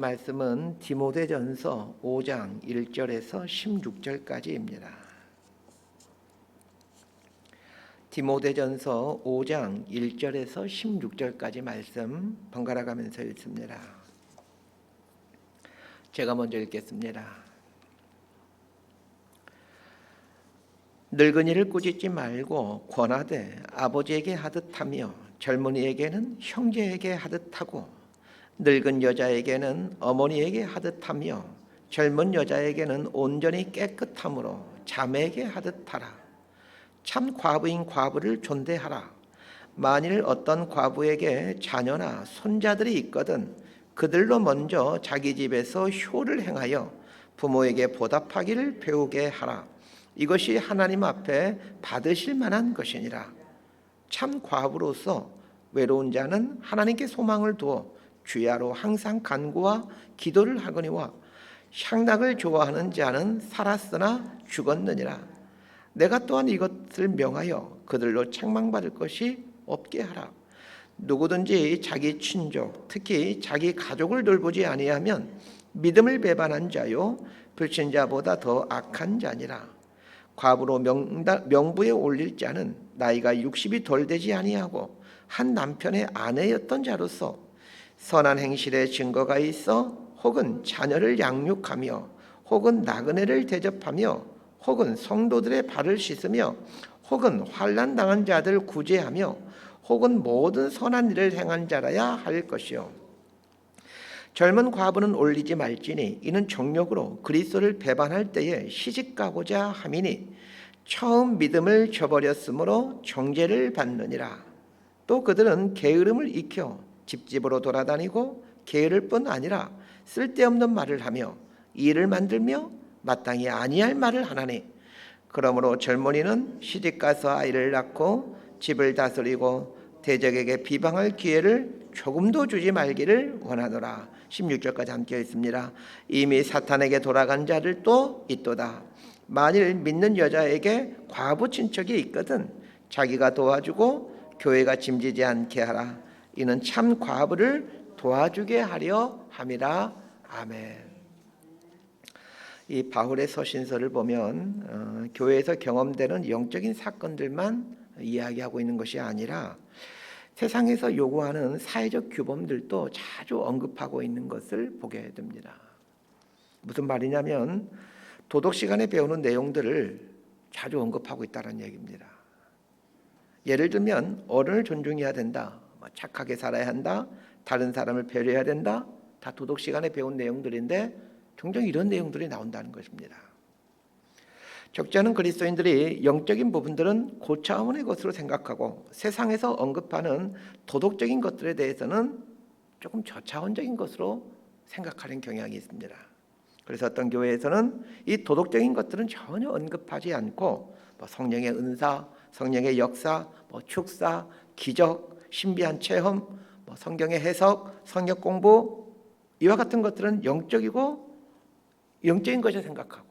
말씀은 디모데전서 5장 1절에서 16절까지입니다. 디모데전서 5장 1절에서 16절까지 말씀 번갈아 가면서 읽습니다. 제가 먼저 읽겠습니다. 늙은이를 꾸짖지 말고 권하되 아버지에게 하듯 하며 젊은이에게는 형제에게 하듯 하고 늙은 여자에게는 어머니에게 하듯 하며 젊은 여자에게는 온전히 깨끗함으로 자매에게 하듯 하라. 참 과부인 과부를 존대하라. 만일 어떤 과부에게 자녀나 손자들이 있거든 그들로 먼저 자기 집에서 효를 행하여 부모에게 보답하기를 배우게 하라. 이것이 하나님 앞에 받으실 만한 것이니라. 참 과부로서 외로운 자는 하나님께 소망을 두어 주야로 항상 간구와 기도를 하거니와 향락을 좋아하는 자는 살았으나 죽었느니라. 내가 또한 이것을 명하여 그들로 책망받을 것이 없게 하라. 누구든지 자기 친족 특히 자기 가족을 돌보지 아니하면 믿음을 배반한 자요 불신자보다 더 악한 자니라. 과부로 명부에 올릴 자는 나이가 60이 덜 되지 아니하고 한 남편의 아내였던 자로서 선한 행실의 증거가 있어 혹은 자녀를 양육하며 혹은 나그네를 대접하며 혹은 성도들의 발을 씻으며 혹은 환난 당한 자들 구제하며 혹은 모든 선한 일을 행한 자라야 할 것이요 젊은 과부는 올리지 말지니 이는 정욕으로 그리스도를 배반할 때에 시집가고자 함이니 처음 믿음을 저버렸으므로 정죄를 받느니라. 또 그들은 게으름을 익혀 집집으로 돌아다니고 게으를 뿐 아니라 쓸데없는 말을 하며 일을 만들며 마땅히 아니할 말을 하나니 그러므로 젊은이는 시집가서 아이를 낳고 집을 다스리고 대적에게 비방할 기회를 조금도 주지 말기를 원하노라. 16절까지 함께 읽습니다. 이미 사탄에게 돌아간 자들도 있도다. 만일 믿는 여자에게 과부 친척이 있거든 자기가 도와주고 교회가 짐지지 않게 하라. 이는 참 과부를 도와주게 하려 함이라. 아멘. 이 바울의 서신서를 보면 교회에서 경험되는 영적인 사건들만 이야기하고 있는 것이 아니라 세상에서 요구하는 사회적 규범들도 자주 언급하고 있는 것을 보게 됩니다. 무슨 말이냐면 도덕 시간에 배우는 내용들을 자주 언급하고 있다는 얘기입니다. 예를 들면 어른을 존중해야 된다, 착하게 살아야 한다, 다른 사람을 배려해야 된다, 다 도덕 시간에 배운 내용들인데 종종 이런 내용들이 나온다는 것입니다. 적지 않은 그리스도인들이 영적인 부분들은 고차원의 것으로 생각하고 세상에서 언급하는 도덕적인 것들에 대해서는 조금 저차원적인 것으로 생각하는 경향이 있습니다. 그래서 어떤 교회에서는 이 도덕적인 것들은 전혀 언급하지 않고 성령의 은사, 성령의 역사, 축사, 기적, 신비한 체험, 성경의 해석, 성경 공부 이와 같은 것들은 영적이고 영적인 것을 생각하고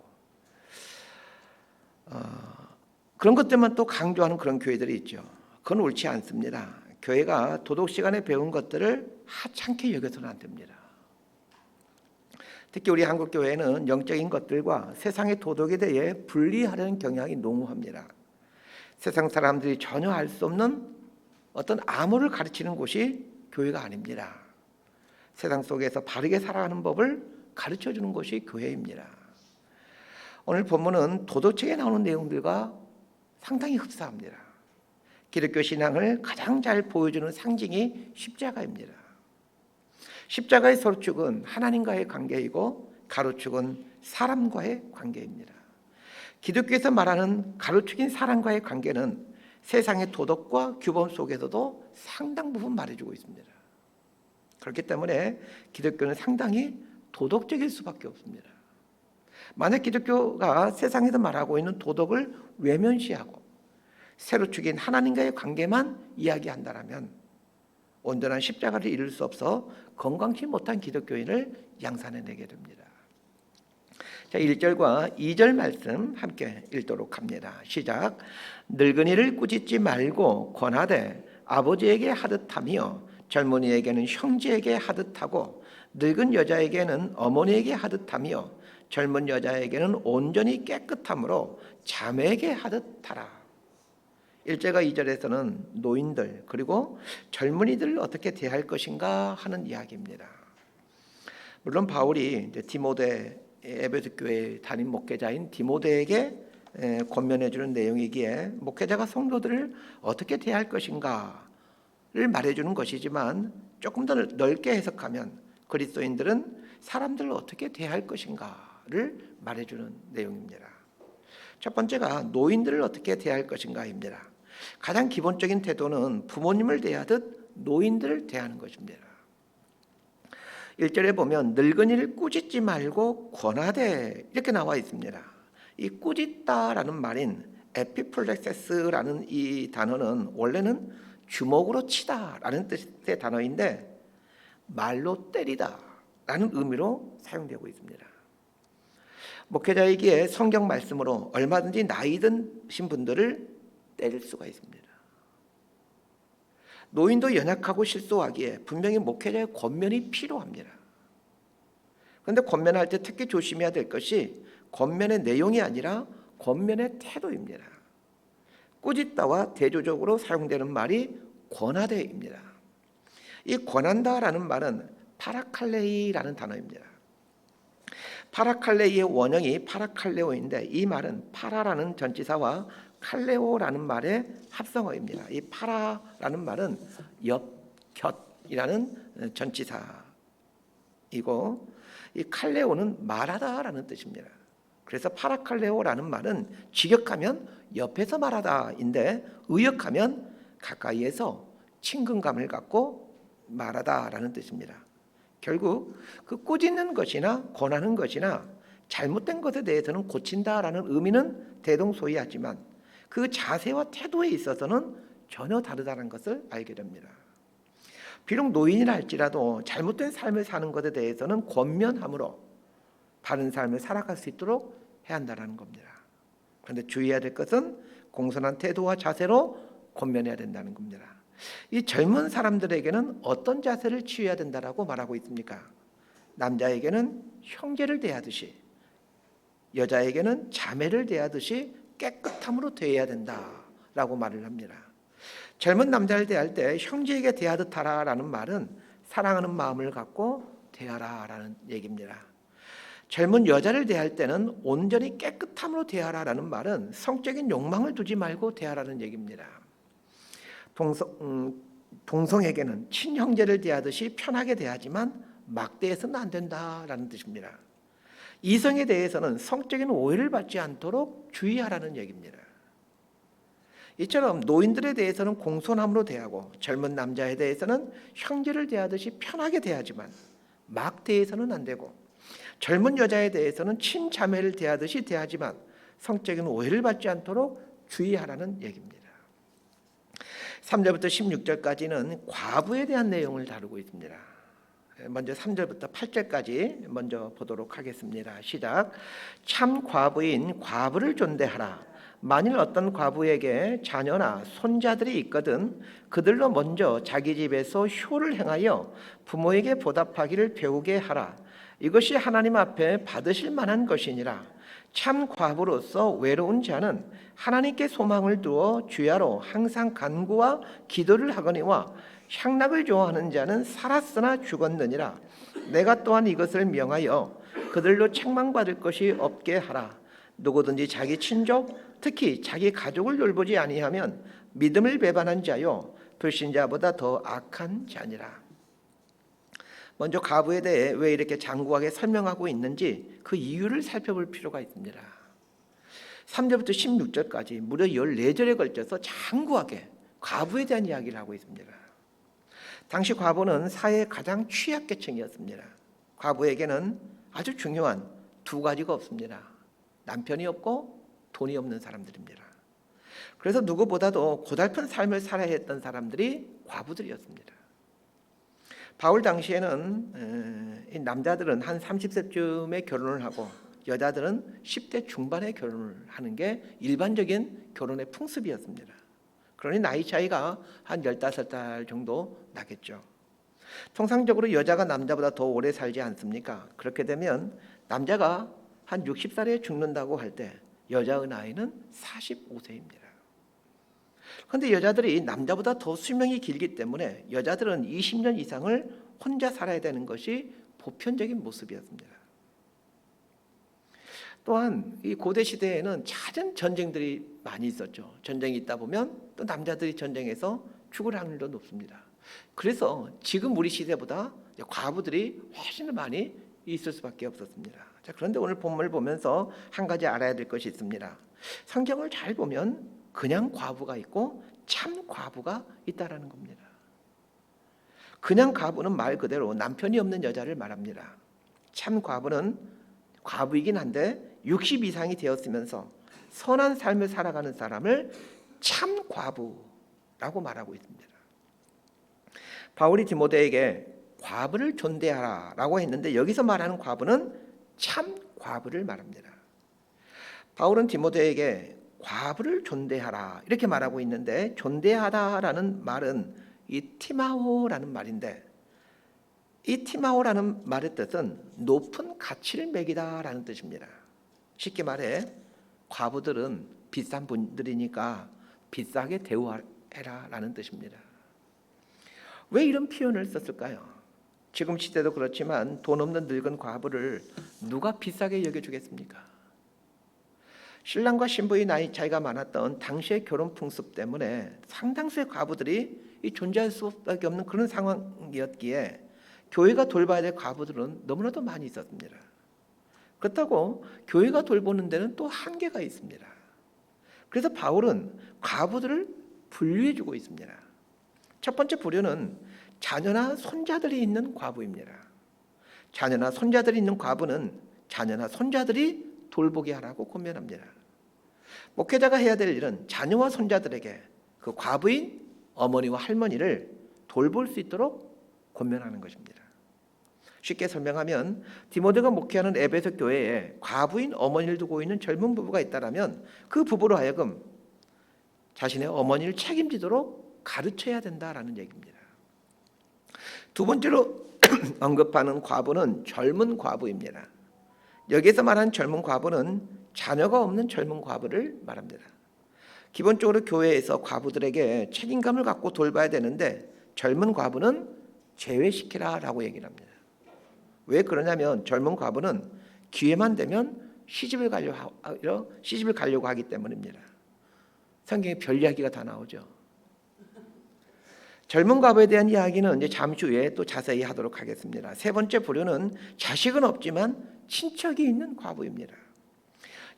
그런 것들만 또 강조하는 그런 교회들이 있죠. 그건 옳지 않습니다. 교회가 도덕 시간에 배운 것들을 하찮게 여겨서는 안 됩니다. 특히 우리 한국 교회는 영적인 것들과 세상의 도덕에 대해 분리하려는 경향이 농후합니다. 세상 사람들이 전혀 알 수 없는 어떤 암호를 가르치는 곳이 교회가 아닙니다. 세상 속에서 바르게 살아가는 법을 가르쳐주는 것이 교회입니다. 오늘 본문은 도덕책에 나오는 내용들과 상당히 흡사합니다. 기독교 신앙을 가장 잘 보여주는 상징이 십자가입니다. 십자가의 서축은 하나님과의 관계이고 가로축은 사람과의 관계입니다. 기독교에서 말하는 가로축인 사람과의 관계는 세상의 도덕과 규범 속에서도 상당 부분 말해주고 있습니다. 그렇기 때문에 기독교는 상당히 도덕적일 수밖에 없습니다. 만약 기독교가 세상에서 말하고 있는 도덕을 외면시하고 세로축인 하나님과의 관계만 이야기한다면 온전한 십자가를 이룰 수 없어 건강치 못한 기독교인을 양산해내게 됩니다. 자, 1절과 2절 말씀 함께 읽도록 합니다. 시작. 늙은이를 꾸짖지 말고 권하되 아버지에게 하듯 하며 젊은이에게는 형제에게 하듯 하고 늙은 여자에게는 어머니에게 하듯하며 젊은 여자에게는 온전히 깨끗함으로 자매에게 하듯하라. 1절과 2절에서는 노인들 그리고 젊은이들을 어떻게 대할 것인가 하는 이야기입니다. 물론 바울이 이제 디모데 에베소 교회 담임 목회자인 디모데에게 권면해 주는 내용이기에 목회자가 성도들을 어떻게 대할 것인가를 말해주는 것이지만 조금 더 넓게 해석하면 그리스도인들은 사람들을 어떻게 대할 것인가를 말해주는 내용입니다. 첫 번째가 노인들을 어떻게 대할 것인가입니다. 가장 기본적인 태도는 부모님을 대하듯 노인들을 대하는 것입니다. 1절에 보면 늙은이를 꾸짖지 말고 권하되 이렇게 나와 있습니다. 이 꾸짖다라는 말인 에피플렉세스라는 이 단어는 원래는 주먹으로 치다라는 뜻의 단어인데 말로 때리다라는 의미로 사용되고 있습니다. 목회자이기에 성경 말씀으로 얼마든지 나이 드신 분들을 때릴 수가 있습니다. 노인도 연약하고 실수하기에 분명히 목회자의 권면이 필요합니다. 그런데 권면할 때 특히 조심해야 될 것이 권면의 내용이 아니라 권면의 태도입니다. 꾸짖다와 대조적으로 사용되는 말이 권하되입니다. 이 권한다라는 말은 파라칼레이라는 단어입니다. 파라칼레이의 원형이 파라칼레오인데 이 말은 파라라는 전치사와 칼레오라는 말의 합성어입니다. 이 파라라는 말은 옆, 곁이라는 전치사이고 이 칼레오는 말하다라는 뜻입니다. 그래서 파라칼레오라는 말은 직역하면 옆에서 말하다인데 의역하면 가까이에서 친근감을 갖고 말하다라는 뜻입니다. 결국 그 꾸짖는 것이나 권하는 것이나 잘못된 것에 대해서는 고친다라는 의미는 대동소이하지만 그 자세와 태도에 있어서는 전혀 다르다는 것을 알게 됩니다. 비록 노인이라 할지라도 잘못된 삶을 사는 것에 대해서는 권면함으로 바른 삶을 살아갈 수 있도록 해야 한다는 겁니다. 그런데 주의해야 될 것은 공손한 태도와 자세로 권면해야 된다는 겁니다. 이 젊은 사람들에게는 어떤 자세를 취해야 된다라고 말하고 있습니까? 남자에게는 형제를 대하듯이 여자에게는 자매를 대하듯이 깨끗함으로 대해야 된다라고 말을 합니다. 젊은 남자를 대할 때 형제에게 대하듯 하라라는 말은 사랑하는 마음을 갖고 대하라라는 얘기입니다. 젊은 여자를 대할 때는 온전히 깨끗함으로 대하라라는 말은 성적인 욕망을 두지 말고 대하라는 얘기입니다. 동성에게는 친형제를 대하듯이 편하게 대하지만 막대해서는 안 된다라는 뜻입니다. 이성에 대해서는 성적인 오해를 받지 않도록 주의하라는 얘기입니다. 이처럼 노인들에 대해서는 공손함으로 대하고 젊은 남자에 대해서는 형제를 대하듯이 편하게 대하지만 막대해서는 안 되고 젊은 여자에 대해서는 친자매를 대하듯이 대하지만 성적인 오해를 받지 않도록 주의하라는 얘기입니다. 3절부터 16절까지는 과부에 대한 내용을 다루고 있습니다. 먼저 3절부터 8절까지 먼저 보도록 하겠습니다. 시작. 참 과부인 과부를 존대하라. 만일 어떤 과부에게 자녀나 손자들이 있거든 그들로 먼저 자기 집에서 효를 행하여 부모에게 보답하기를 배우게 하라. 이것이 하나님 앞에 받으실 만한 것이니라. 참 과부로서 외로운 자는 하나님께 소망을 두어 주야로 항상 간구와 기도를 하거니와 향락을 좋아하는 자는 살았으나 죽었느니라. 내가 또한 이것을 명하여 그들로 책망받을 것이 없게 하라. 누구든지 자기 친족 특히 자기 가족을 돌보지 아니하면 믿음을 배반한 자요 불신자보다 더 악한 자니라. 먼저 과부에 대해 왜 이렇게 장구하게 설명하고 있는지 그 이유를 살펴볼 필요가 있습니다. 3절부터 16절까지 무려 14절에 걸쳐서 장구하게 과부에 대한 이야기를 하고 있습니다. 당시 과부는 사회의 가장 취약계층이었습니다. 과부에게는 아주 중요한 두 가지가 없습니다. 남편이 없고 돈이 없는 사람들입니다. 그래서 누구보다도 고달픈 삶을 살아야 했던 사람들이 과부들이었습니다. 바울 당시에는 남자들은 한 30세쯤에 결혼을 하고 여자들은 10대 중반에 결혼을 하는 게 일반적인 결혼의 풍습이었습니다. 그러니 나이 차이가 한 15살 정도 나겠죠. 통상적으로 여자가 남자보다 더 오래 살지 않습니까? 그렇게 되면 남자가 한 60살에 죽는다고 할 때 여자의 나이는 45세입니다. 그런데 여자들이 남자보다 더 수명이 길기 때문에 여자들은 20년 이상을 혼자 살아야 되는 것이 보편적인 모습이었습니다. 또한 이 고대 시대에는 잦은 전쟁들이 많이 있었죠. 전쟁이 있다 보면 또 남자들이 전쟁에서 죽을 확률도 높습니다. 그래서 지금 우리 시대보다 과부들이 훨씬 많이 있을 수밖에 없었습니다. 자, 그런데 오늘 본문을 보면서 한 가지 알아야 될 것이 있습니다. 성경을 잘 보면 그냥 과부가 있고 참 과부가 있다라는 겁니다. 그냥 과부는 말 그대로 남편이 없는 여자를 말합니다. 참 과부는 과부이긴 한데 60 이상이 되었으면서 선한 삶을 살아가는 사람을 참 과부라고 말하고 있습니다. 바울이 디모데에게 과부를 존대하라라고 했는데 여기서 말하는 과부는 참 과부를 말합니다. 바울은 디모데에게 과부를 존대하라 이렇게 말하고 있는데 존대하다라는 말은 이 티마오라는 말인데 이 티마오라는 말의 뜻은 높은 가치를 매기다라는 뜻입니다. 쉽게 말해 과부들은 비싼 분들이니까 비싸게 대우해라라는 뜻입니다. 왜 이런 표현을 썼을까요? 지금 시대도 그렇지만 돈 없는 늙은 과부를 누가 비싸게 여겨주겠습니까? 신랑과 신부의 나이 차이가 많았던 당시의 결혼 풍습 때문에 상당수의 과부들이 존재할 수밖에 없는 그런 상황이었기에 교회가 돌봐야 될 과부들은 너무나도 많이 있었습니다. 그렇다고 교회가 돌보는 데는 또 한계가 있습니다. 그래서 바울은 과부들을 분류해주고 있습니다. 첫 번째 부류는 자녀나 손자들이 있는 과부입니다. 자녀나 손자들이 있는 과부는 자녀나 손자들이 돌보게 하라고 권면합니다. 목회자가 해야 될 일은 자녀와 손자들에게 그 과부인 어머니와 할머니를 돌볼 수 있도록 권면하는 것입니다. 쉽게 설명하면 디모데가 목회하는 에베소 교회에 과부인 어머니를 두고 있는 젊은 부부가 있다면 그 부부로 하여금 자신의 어머니를 책임지도록 가르쳐야 된다라는 얘기입니다. 두 번째로 언급하는 과부는 젊은 과부입니다. 여기서 말하는 젊은 과부는 자녀가 없는 젊은 과부를 말합니다. 기본적으로 교회에서 과부들에게 책임감을 갖고 돌봐야 되는데 젊은 과부는 제외시키라라고 얘기를 합니다. 왜 그러냐면 젊은 과부는 기회만 되면 시집을 가려고 하기 때문입니다. 성경에 별 이야기가 다 나오죠. 젊은 과부에 대한 이야기는 이제 잠시 후에 또 자세히 하도록 하겠습니다. 세 번째 부류는 자식은 없지만 친척이 있는 과부입니다.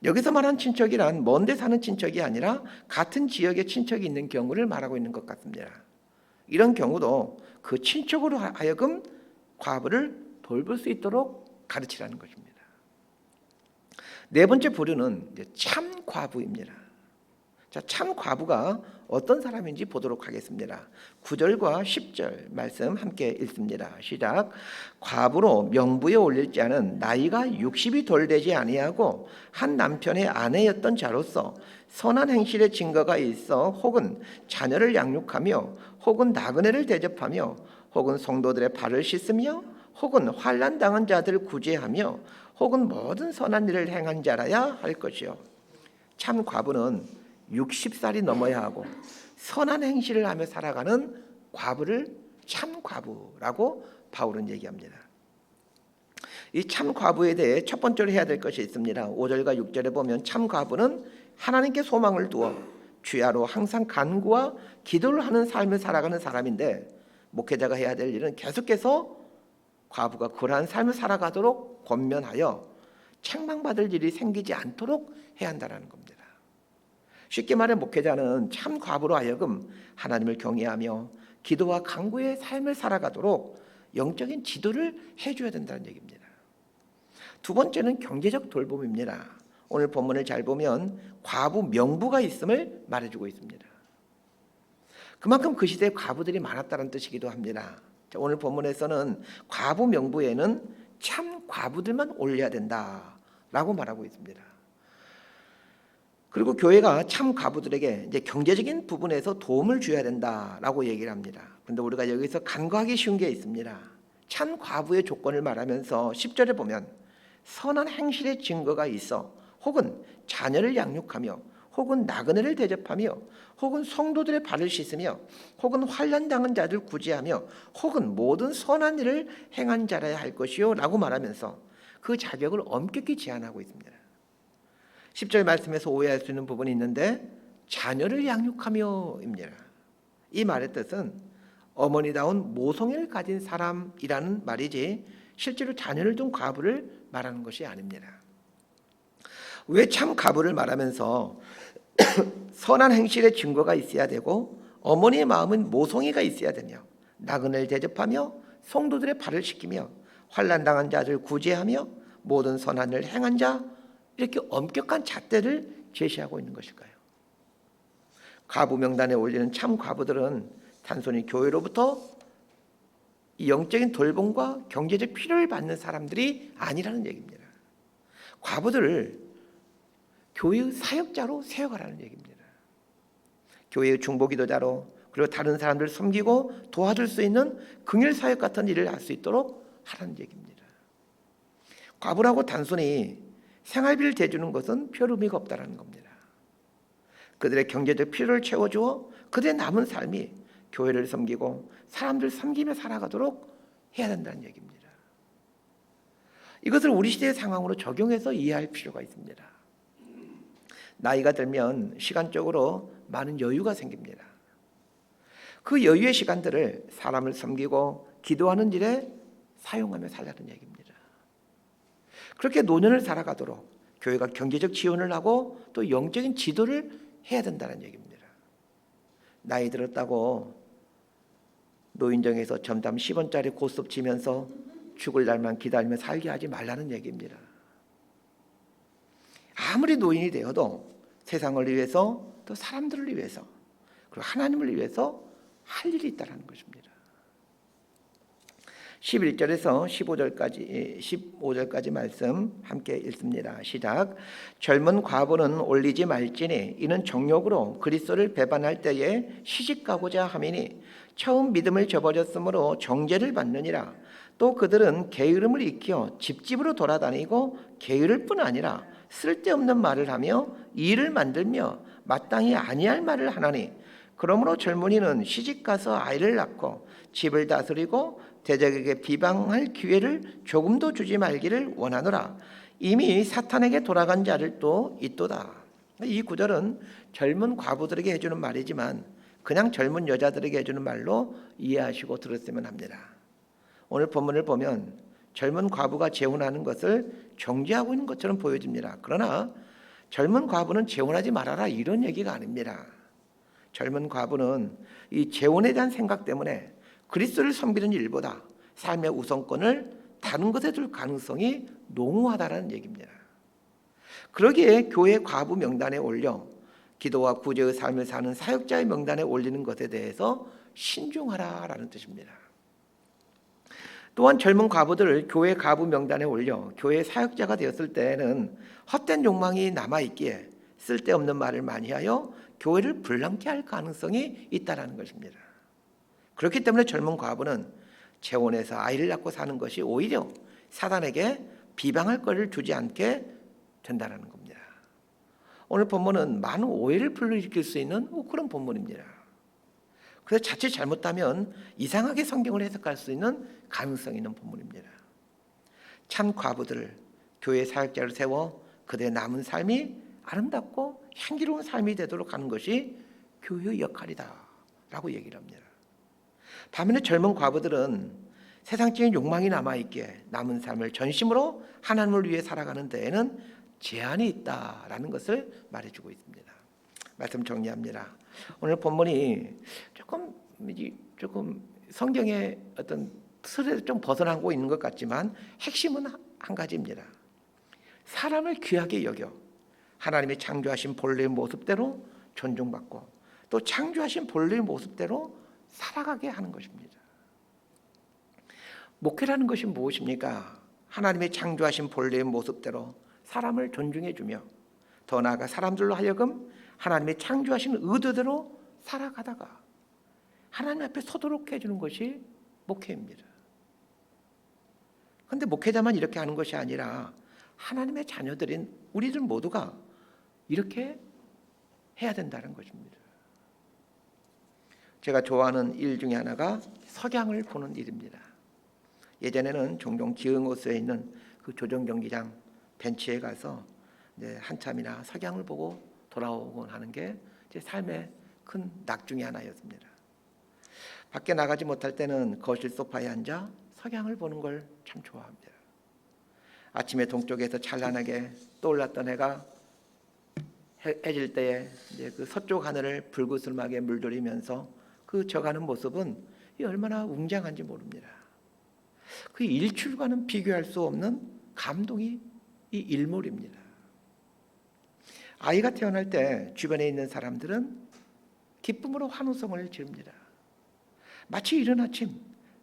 여기서 말한 친척이란 먼데 사는 친척이 아니라 같은 지역에 친척이 있는 경우를 말하고 있는 것 같습니다. 이런 경우도 그 친척으로 하여금 과부를 돌볼 수 있도록 가르치라는 것입니다. 네 번째 부류는 참 과부입니다. 자, 참 과부가 어떤 사람인지 보도록 하겠습니다. 9절과 10절 말씀 함께 읽습니다. 시작. 과부로 명부에 올릴 자는 나이가 60이 덜 되지 아니하고 한 남편의 아내였던 자로서 선한 행실의 증거가 있어 혹은 자녀를 양육하며 혹은 나그네를 대접하며 혹은 성도들의 발을 씻으며 혹은 환난 당한 자들을 구제하며 혹은 모든 선한 일을 행한 자라야 할 것이요. 참 과부는 60살이 넘어야 하고 선한 행실을 하며 살아가는 과부를 참 과부라고 바울은 얘기합니다. 이 참 과부에 대해 첫 번째로 해야 될 것이 있습니다. 5절과 6절에 보면 참 과부는 하나님께 소망을 두어 주야로 항상 간구와 기도를 하는 삶을 살아가는 사람인데 목회자가 해야 될 일은 계속해서 과부가 그러한 삶을 살아가도록 권면하여 책망받을 일이 생기지 않도록 해야 한다는 겁니다. 쉽게 말해 목회자는 참 과부로 하여금 하나님을 경외하며 기도와 간구의 삶을 살아가도록 영적인 지도를 해줘야 된다는 얘기입니다. 두 번째는 경제적 돌봄입니다. 오늘 본문을 잘 보면 과부 명부가 있음을 말해주고 있습니다. 그만큼 그 시대에 과부들이 많았다는 뜻이기도 합니다. 오늘 본문에서는 과부 명부에는 참 과부들만 올려야 된다라고 말하고 있습니다. 그리고 교회가 참 과부들에게 이제 경제적인 부분에서 도움을 줘야 된다라고 얘기를 합니다. 그런데 우리가 여기서 간과하기 쉬운 게 있습니다. 참 과부의 조건을 말하면서 10절에 보면 선한 행실의 증거가 있어 혹은 자녀를 양육하며 혹은 나그네를 대접하며 혹은 성도들의 발을 씻으며 혹은 환난당한 자들 구제하며 혹은 모든 선한 일을 행한 자라야 할 것이요 라고 말하면서 그 자격을 엄격히 제한하고 있습니다. 10절 말씀에서 오해할 수 있는 부분이 있는데 자녀를 양육하며입니다. 이 말의 뜻은 어머니다운 모성애를 가진 사람이라는 말이지 실제로 자녀를 둔 과부를 말하는 것이 아닙니다. 왜 참 과부를 말하면서 선한 행실의 증거가 있어야 되고 어머니의 마음은 모성애가 있어야 되며 나그네를 대접하며 성도들의 발을 씻기며 환난당한 자를 구제하며 모든 선한 일을 행한 자 이렇게 엄격한 잣대를 제시하고 있는 것일까요? 과부 명단에 올리는 참 과부들은 단순히 교회로부터 영적인 돌봄과 경제적 필요를 받는 사람들이 아니라는 얘기입니다. 과부들을 교회의 사역자로 세워가라는 얘기입니다. 교회의 중보기도자로 그리고 다른 사람들을 섬기고 도와줄 수 있는 긍휼 사역 같은 일을 할 수 있도록 하라는 얘기입니다. 과부라고 단순히 생활비를 대주는 것은 별 의미가 없다는 겁니다. 그들의 경제적 필요를 채워주어 그들의 남은 삶이 교회를 섬기고 사람들 섬기며 살아가도록 해야 된다는 얘기입니다. 이것을 우리 시대의 상황으로 적용해서 이해할 필요가 있습니다. 나이가 들면 시간적으로 많은 여유가 생깁니다. 그 여유의 시간들을 사람을 섬기고 기도하는 일에 사용하며 살라는 얘기입니다. 그렇게 노년을 살아가도록 교회가 경제적 지원을 하고 또 영적인 지도를 해야 된다는 얘기입니다. 나이 들었다고 노인정에서 전담 10원짜리 고스톱 치면서 죽을 날만 기다리며 살게 하지 말라는 얘기입니다. 아무리 노인이 되어도 세상을 위해서 또 사람들을 위해서 그리고 하나님을 위해서 할 일이 있다는 것입니다. 11절에서 15절까지 말씀 함께 읽습니다. 시작. 젊은 과부는 올리지 말지니 이는 정욕으로 그리스도를 배반할 때에 시집가고자 함이니 처음 믿음을 저버렸으므로 정죄를 받느니라. 또 그들은 게으름을 익혀 집집으로 돌아다니고 게으를 뿐 아니라 쓸데없는 말을 하며 일을 만들며 마땅히 아니할 말을 하나니 그러므로 젊은이는 시집가서 아이를 낳고 집을 다스리고 대적에게 비방할 기회를 조금도 주지 말기를 원하노라. 이미 사탄에게 돌아간 자를 또 있도다. 이 구절은 젊은 과부들에게 해주는 말이지만 그냥 젊은 여자들에게 해주는 말로 이해하시고 들었으면 합니다. 오늘 본문을 보면 젊은 과부가 재혼하는 것을 정죄하고 있는 것처럼 보여집니다. 그러나 젊은 과부는 재혼하지 말아라 이런 얘기가 아닙니다. 젊은 과부는 이 재혼에 대한 생각 때문에 그리스도를 섬기는 일보다 삶의 우선권을 다른 것에 둘 가능성이 농후하다는 얘기입니다. 그러기에 교회 과부 명단에 올려 기도와 구제의 삶을 사는 사역자의 명단에 올리는 것에 대해서 신중하라라는 뜻입니다. 또한 젊은 과부들을 교회 과부 명단에 올려 교회 사역자가 되었을 때에는 헛된 욕망이 남아있기에 쓸데없는 말을 많이 하여 교회를 불량케 할 가능성이 있다는 것입니다. 그렇기 때문에 젊은 과부는 재혼해서 아이를 낳고 사는 것이 오히려 사단에게 비방할 거리를 주지 않게 된다는 겁니다. 오늘 본문은 많은 오해를 불러일으킬 수 있는 그런 본문입니다. 그래서 자칫 잘못하면 이상하게 성경을 해석할 수 있는 가능성이 있는 본문입니다. 참 과부들을 교회 사역자를 세워 그들의 남은 삶이 아름답고 향기로운 삶이 되도록 하는 것이 교회의 역할이다 라고 얘기를 합니다. 반면에 젊은 과부들은 세상적인 욕망이 남아있기에 남은 삶을 전심으로 하나님을 위해 살아가는 데에는 제한이 있다라는 것을 말해주고 있습니다. 말씀 정리합니다. 오늘 본문이 조금 성경의 어떤 틀에서 좀 벗어나고 있는 것 같지만 핵심은 한 가지입니다. 사람을 귀하게 여겨 하나님이 창조하신 본래의 모습대로 존중받고 또 창조하신 본래의 모습대로 살아가게 하는 것입니다. 목회라는 것이 무엇입니까? 하나님의 창조하신 본래의 모습대로 사람을 존중해주며 더 나아가 사람들로 하여금 하나님의 창조하신 의도대로 살아가다가 하나님 앞에 서도록 해주는 것이 목회입니다. 그런데 목회자만 이렇게 하는 것이 아니라 하나님의 자녀들인 우리들 모두가 이렇게 해야 된다는 것입니다. 제가 좋아하는 일 중에 하나가 석양을 보는 일입니다. 예전에는 종종 기흥호수에 있는 그 조정경기장 벤치에 가서 한참이나 석양을 보고 돌아오곤 하는 게 제 삶의 큰 낙 중에 하나였습니다. 밖에 나가지 못할 때는 거실 소파에 앉아 석양을 보는 걸 참 좋아합니다. 아침에 동쪽에서 찬란하게 떠올랐던 해가 해질 때에 그 서쪽 하늘을 불그스름하게 물들이면서 그 져가는 모습은 얼마나 웅장한지 모릅니다. 그 일출과는 비교할 수 없는 감동이 이 일몰입니다. 아이가 태어날 때 주변에 있는 사람들은 기쁨으로 환호성을 지릅니다. 마치 이른 아침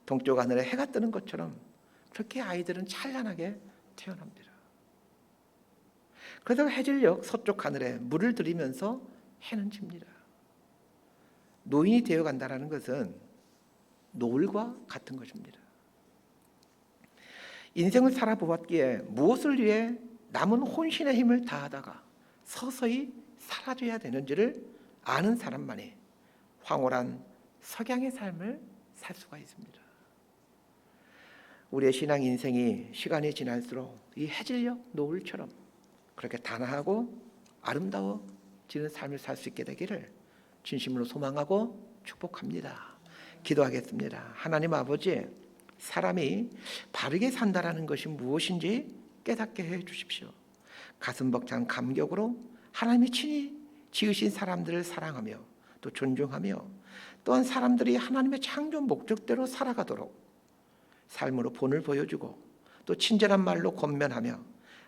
동쪽 하늘에 해가 뜨는 것처럼 그렇게 아이들은 찬란하게 태어납니다. 그러다가 해질녘 서쪽 하늘에 물을 들이면서 해는 집니다. 노인이 되어간다는 것은 노을과 같은 것입니다. 인생을 살아보았기에 무엇을 위해 남은 혼신의 힘을 다하다가 서서히 사라져야 되는지를 아는 사람만이 황홀한 석양의 삶을 살 수가 있습니다. 우리의 신앙 인생이 시간이 지날수록 이 해질녘 노을처럼 그렇게 단아하고 아름다워지는 삶을 살 수 있게 되기를 진심으로 소망하고 축복합니다. 기도하겠습니다. 하나님 아버지, 사람이 바르게 산다라는 것이 무엇인지 깨닫게 해 주십시오. 가슴 벅찬 감격으로 하나님이 친히 지으신 사람들을 사랑하며 또 존중하며 또한 사람들이 하나님의 창조 목적대로 살아가도록 삶으로 본을 보여주고 또 친절한 말로 권면하며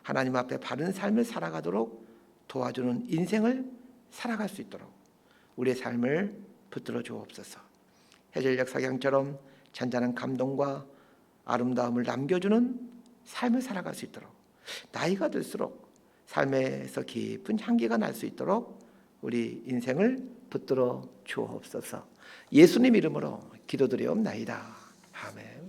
하나님 앞에 바른 삶을 살아가도록 도와주는 인생을 살아갈 수 있도록 우리의 삶을 붙들어 주옵소서. 해질녘 석양처럼 잔잔한 감동과 아름다움을 남겨주는 삶을 살아갈 수 있도록 나이가 들수록 삶에서 깊은 향기가 날 수 있도록 우리 인생을 붙들어 주옵소서. 예수님 이름으로 기도드리옵나이다. 아멘.